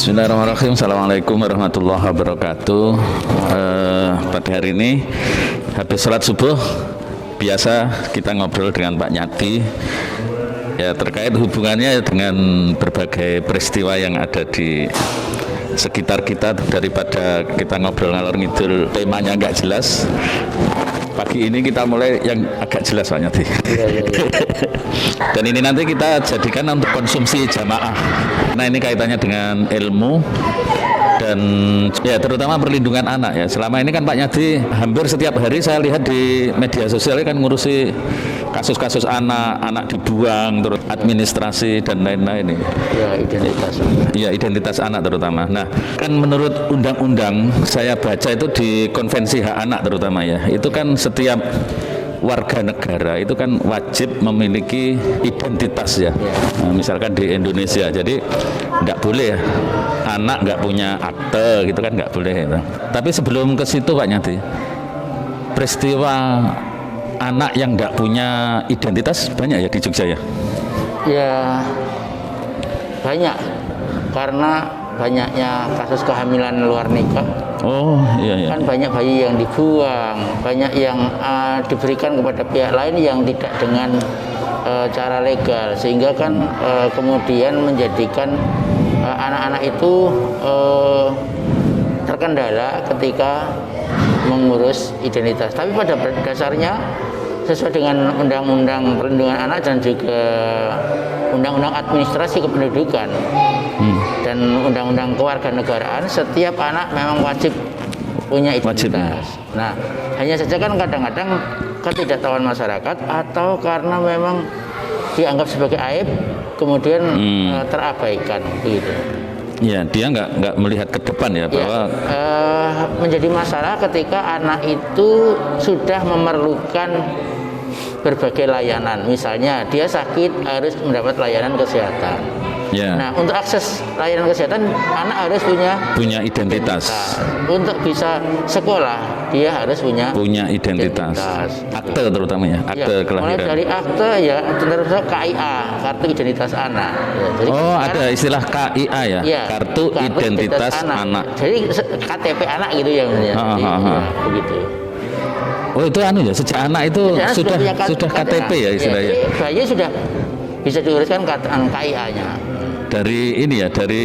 Bismillahirrahmanirrahim. Assalamualaikum warahmatullahi wabarakatuh. Pada hari ini habis sholat subuh, biasa kita ngobrol dengan Pak Nyati ya terkait hubungannya dengan berbagai peristiwa yang ada di sekitar kita. Daripada kita ngobrol ngalor ngidul temanya nggak jelas, pagi ini kita mulai yang agak jelas Pak Nyati. Dan ini nanti kita jadikan untuk konsumsi jamaah. Nah, ini kaitannya dengan ilmu dan ya terutama perlindungan anak ya. Selama ini kan Pak Nyati hampir setiap hari saya lihat di media sosial kan ngurusi kasus-kasus anak dibuang, terus administrasi dan lain-lain ini. Ya, identitas. Ya, identitas anak terutama. Nah, kan menurut undang-undang saya baca itu di Konvensi Hak Anak terutama ya. Itu kan setiap warga negara itu kan wajib memiliki identitas ya. Nah, misalkan di Indonesia, jadi nggak boleh ya anak nggak punya akte gitu kan, nggak boleh gitu. Tapi sebelum ke situ Pak Nyati, peristiwa anak yang nggak punya identitas banyak ya di Jogja ya? Ya, banyak, karena banyaknya kasus kehamilan luar nikah. Oh iya, iya. Kan banyak bayi yang dibuang, banyak yang diberikan kepada pihak lain yang tidak dengan cara legal, sehingga kan kemudian menjadikan anak-anak itu terkendala ketika mengurus identitas. Tapi pada dasarnya sesuai dengan Undang-Undang Perlindungan Anak dan juga Undang-Undang Administrasi Kependudukan dan Undang-Undang Kewarganegaraan, setiap anak memang wajib punya identitas. Wajib. Nah, hanya saja kan kadang-kadang ketidaktahuan masyarakat atau karena memang dianggap sebagai aib kemudian terabaikan begitu. Ya, dia nggak melihat ke depan ya, bahwa menjadi masalah ketika anak itu sudah memerlukan berbagai layanan. Misalnya dia sakit harus mendapat layanan kesehatan. Ya. Nah, untuk akses layanan kesehatan anak harus punya identitas. Untuk bisa sekolah dia harus punya identitas. Akte terutama ya, akte kelahiran. Mulai dari akte ya, terus KIA, kartu identitas anak. Ya, jadi ada istilah KIA ya, ya kartu identitas anak. Jadi KTP anak gitu ya, begitu. Oh, itu ya, sejak anak itu sudah KTP ya istilahnya. Ya, bayi sudah bisa diuruskan KIA-nya. Dari ini ya, dari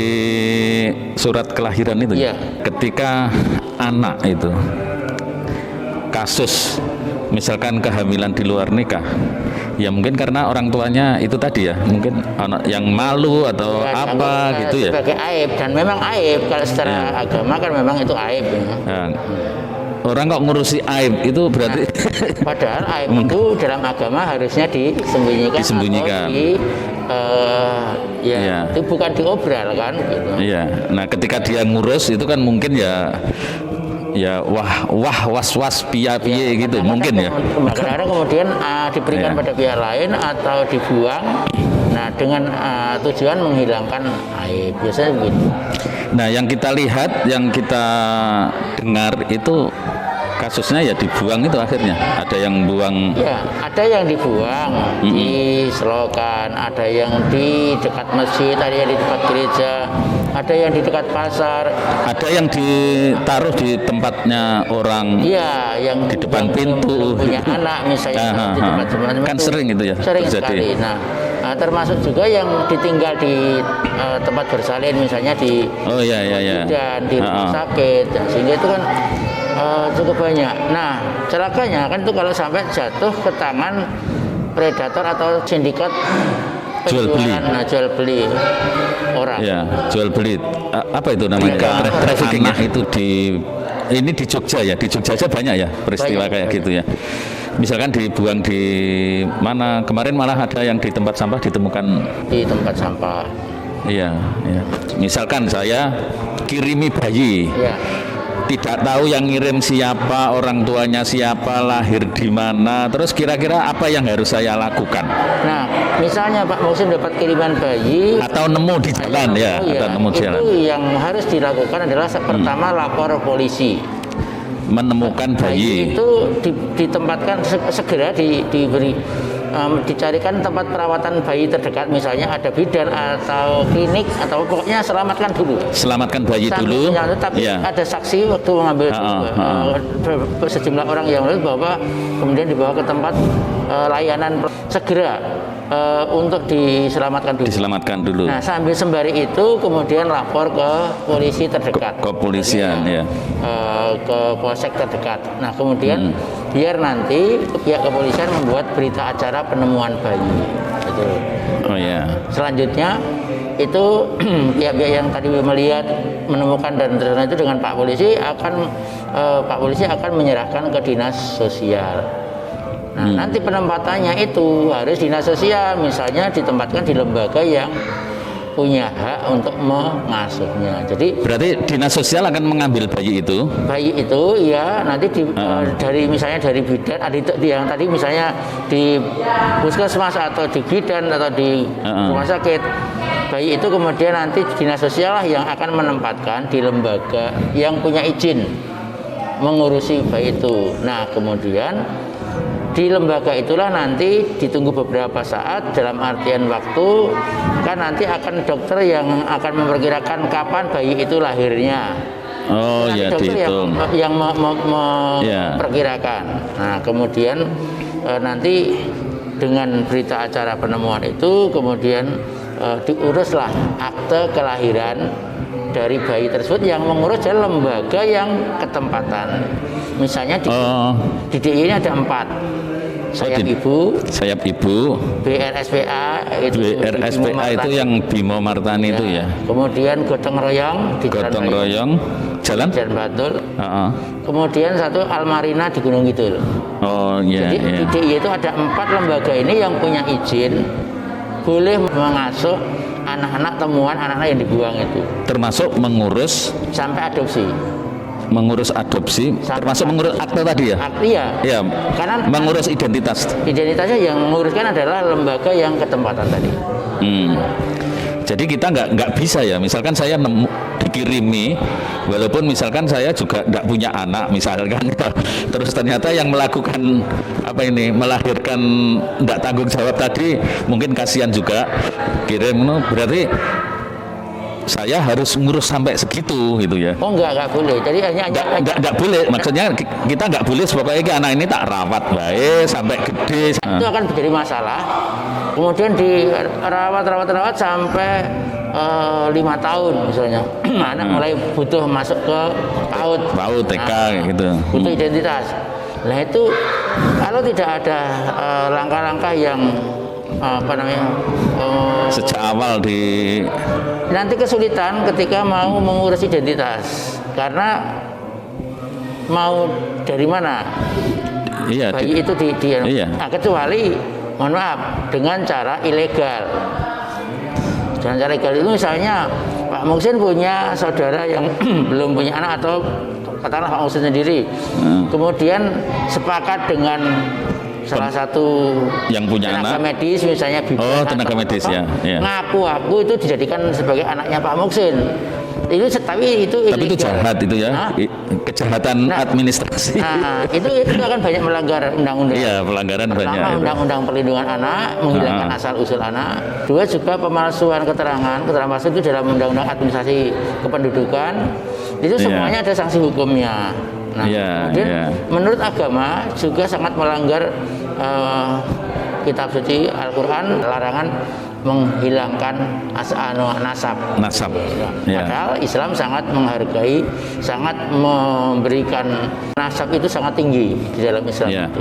surat kelahiran itu ya. Ketika anak itu kasus misalkan kehamilan di luar nikah, ya mungkin karena orang tuanya itu tadi ya, mungkin anak yang malu atau ya, apa gitu ya, sebagai aib, dan memang aib kalau secara agama kan memang itu aib ya. Orang kok ngurusi aib itu berarti padahal aib itu dalam agama harusnya disembunyikan. Itu bukan diobral kan gitu. Iya. Nah, ketika dia ngurus itu kan mungkin ya was piye gitu mungkin ya. Kadang-kadang kemudian diberikan pada pihak lain atau dibuang. Nah, dengan tujuan menghilangkan aib, biasanya begitu. Nah, yang kita lihat, yang kita dengar itu kasusnya ya dibuang itu akhirnya. Ada yang buang. Ya, ada yang dibuang di selokan, ada yang di dekat masjid, ada yang di dekat gereja, ada yang di dekat pasar, ada yang ditaruh di tempatnya orang. Iya, yang di depan pintu. Punya anak misalnya di tempat kan sering itu ya. Sering sekali. Nah, termasuk juga yang ditinggal di tempat bersalin misalnya di dan di rumah sakit, sehingga itu kan cukup banyak. Nah, celakanya kan itu kalau sampai jatuh ke tangan predator atau sindikat jual beli orang. Ya, jual beli. Apa itu namanya? Anak itu ini di Jogja ya, di Jogja aja banyak ya peristiwa kayak gitu ya. Misalkan dibuang di mana, kemarin malah ada yang di tempat sampah ditemukan. Di tempat sampah. Iya. Misalkan saya kirimi bayi. Iya. Tidak tahu yang ngirim siapa, orang tuanya siapa, lahir di mana, terus kira-kira apa yang harus saya lakukan? Nah, misalnya Pak Musim dapat kiriman bayi atau nemu di jalan atau nemu di jalan. Itu yang harus dilakukan adalah pertama lapor polisi. Menemukan bayi itu ditempatkan segera diberi dicarikan tempat perawatan bayi terdekat, misalnya ada bidan atau klinik, atau pokoknya selamatkan dulu. Selamatkan bayi Sampai dulu. tapi Ya. ada saksi waktu mengambil sejumlah orang yang lalu bahwa kemudian dibawa ke tempat layanan segera untuk diselamatkan dulu. Diselamatkan dulu. Nah, sambil sembari itu kemudian lapor ke polisi terdekat. Kepolisian ya. Ke polsek terdekat. Nah, kemudian biar nanti pihak kepolisian membuat berita acara penemuan bayi. Gitu. Oh ya. Selanjutnya itu pihak-pihak yang tadi melihat, menemukan dan terus itu dengan Pak Polisi akan menyerahkan ke dinas sosial. Nah, nanti penempatannya itu harus dinas sosial, misalnya ditempatkan di lembaga yang punya hak untuk mengasuhnya. Jadi Berarti dinas sosial akan mengambil bayi itu. Ya nanti dari misalnya dari bidan, yang tadi misalnya di puskesmas atau di bidan atau di rumah sakit, bayi itu kemudian nanti dinas sosial lah yang akan menempatkan di lembaga yang punya izin mengurusi bayi itu. Nah, kemudian di lembaga itulah nanti ditunggu beberapa saat, dalam artian waktu kan nanti akan dokter yang akan memperkirakan kapan bayi itu lahirnya. Oh Nanti ya, dokter dihitung. yang memperkirakan. Nah, kemudian nanti dengan berita acara penemuan itu kemudian diuruslah akte kelahiran dari bayi tersebut, yang mengurus adalah lembaga yang ketempatan. Misalnya di DIY ini ada 4. Sayap Ibu, BRSPA itu yang Bimo Martani itu ya. Kemudian Gotong Royong di Jalan Batul. Kemudian satu Almarina di Gunung Kidul. Oh iya. Jadi di DIY itu ada 4 lembaga ini yang punya izin boleh mengasuh anak-anak temuan anak-anak yang dibuang itu. Termasuk mengurus sampai adopsi. Termasuk mengurus akte tadi ya? Iya. Ya. Karena mengurus identitas. Identitasnya yang menguruskan adalah lembaga yang ketempatan tadi. Jadi kita nggak bisa ya, misalkan saya dikirimi, walaupun misalkan saya juga nggak punya anak misalkan, terus ternyata yang melakukan melahirkan nggak tanggung jawab tadi, mungkin kasihan juga kirim, berarti saya harus ngurus sampai segitu gitu ya. Oh enggak boleh. Jadi enggak boleh. Maksudnya kita enggak boleh pokoknya anak ini tak rawat baik sampai gede. Itu akan menjadi masalah. Kemudian dirawat sampai 5 tahun misalnya. Anak mulai butuh masuk ke PAUD TK gitu. Butuh identitas. Nah, itu kalau tidak ada langkah-langkah yang sejak awal nanti kesulitan ketika mau mengurus identitas, karena mau dari mana bayi itu nah, kecuali mohon maaf dengan cara ilegal. Dengan cara ilegal itu misalnya Pak Muksin punya saudara yang belum punya anak, atau katakanlah Pak Muksin sendiri kemudian sepakat dengan salah satu yang punya tenaga anak medis, misalnya tenaga medis ya. Ngaku itu dijadikan sebagai anaknya Pak Muksin. Tapi itu jahat itu ya. Kejahatan administrasi. Nah, itu akan banyak melanggar undang-undang. Iya, pelanggaran banyak. Pertama, Undang-Undang Perlindungan Anak, menghilangkan asal usul anak. 2 juga pemalsuan keterangan palsu itu dalam Undang-Undang Administrasi Kependudukan. Itu semuanya ada sanksi hukumnya. Nah, kemudian menurut agama juga sangat melanggar kitab suci Al-Quran, larangan menghilangkan nasab. Padahal Islam sangat menghargai, sangat memberikan nasab itu sangat tinggi di dalam Islam itu.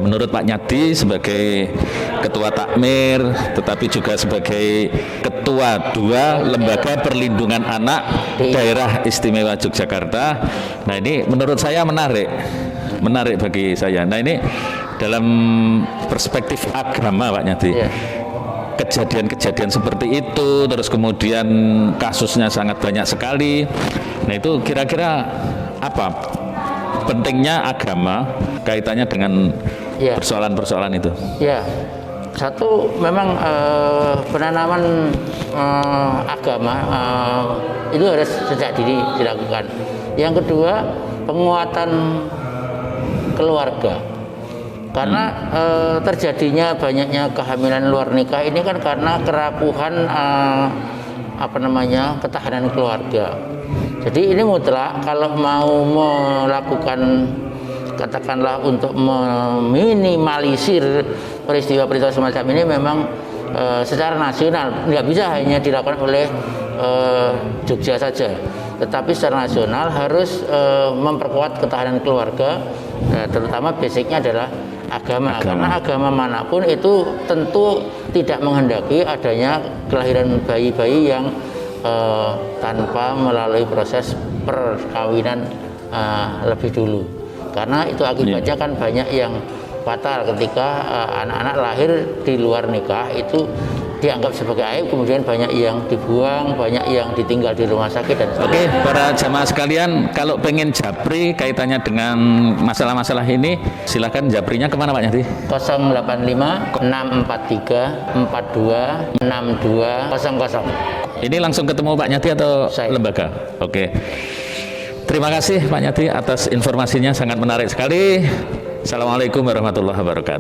Menurut Pak Nyadi sebagai Ketua Takmir, tetapi juga sebagai Ketua 2 Lembaga Perlindungan Anak Daerah Istimewa Yogyakarta. Nah, ini menurut saya menarik bagi saya. Nah, ini dalam perspektif agama Pak Nyadi. Kejadian-kejadian seperti itu, terus kemudian kasusnya sangat banyak sekali. Nah, itu kira-kira apa pentingnya agama kaitannya dengan persoalan-persoalan itu? Ya, satu memang penanaman agama itu harus sejak dini dilakukan. Yang kedua, penguatan keluarga. Karena terjadinya banyaknya kehamilan luar nikah ini kan karena kerapuhan ketahanan keluarga. Jadi ini mutlak kalau mau melakukan katakanlah untuk meminimalisir peristiwa-peristiwa semacam ini memang secara nasional nggak bisa hanya dilakukan oleh Jogja saja, tetapi secara nasional harus memperkuat ketahanan keluarga, terutama basicnya adalah agama. Karena agama manapun itu tentu tidak menghendaki adanya kelahiran bayi-bayi yang tanpa melalui proses perkawinan lebih dulu, karena itu akibatnya kan banyak yang fatal ketika anak-anak lahir di luar nikah itu dianggap sebagai aib, kemudian banyak yang dibuang, banyak yang ditinggal di rumah sakit dan sebagainya. Oke, para jamaah sekalian, kalau pengen japri kaitannya dengan masalah-masalah ini, silakan japrinya kemana Pak Nyati? 085 643 42 62 00. Ini langsung ketemu Pak Nyati atau Saya. lembaga? Oke. Terima kasih Pak Nyati atas informasinya, sangat menarik sekali. Assalamualaikum warahmatullahi wabarakatuh.